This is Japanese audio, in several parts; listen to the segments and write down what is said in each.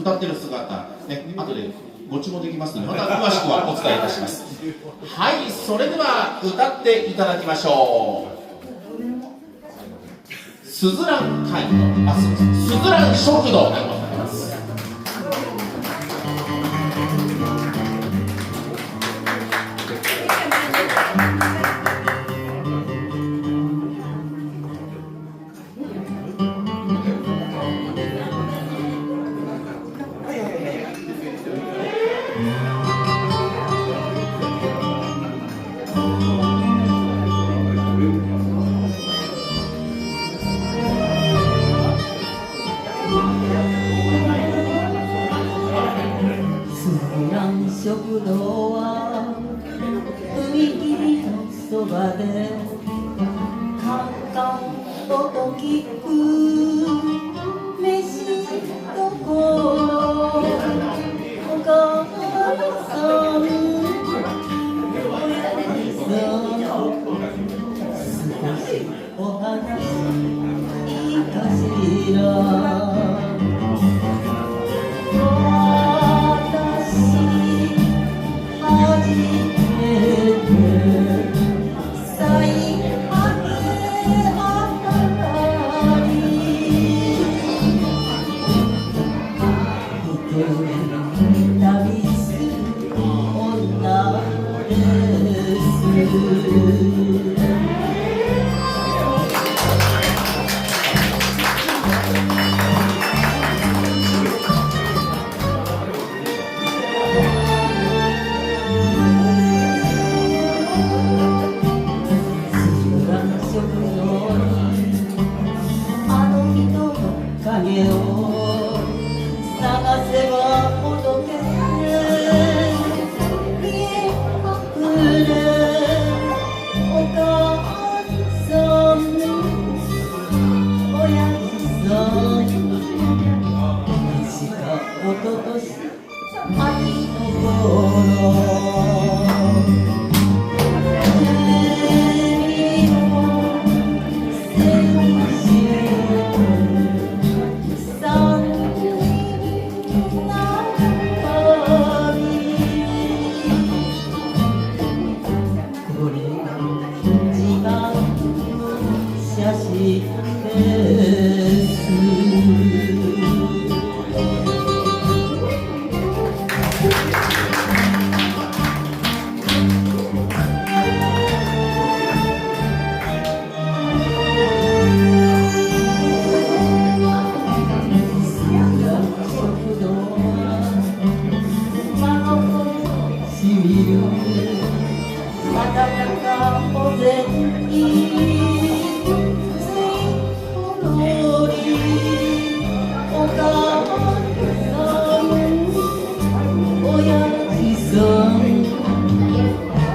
歌ってる姿、ね、後でご注文できますので、また詳しくはお伝えいたします。はい、それでは歌っていただきましょう。すずらん会の、すずらん食堂でございます。食堂は踏切のそばでカンカン音聞く飯どころお母さん親父さん少しお話いいかしら。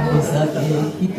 お酒一口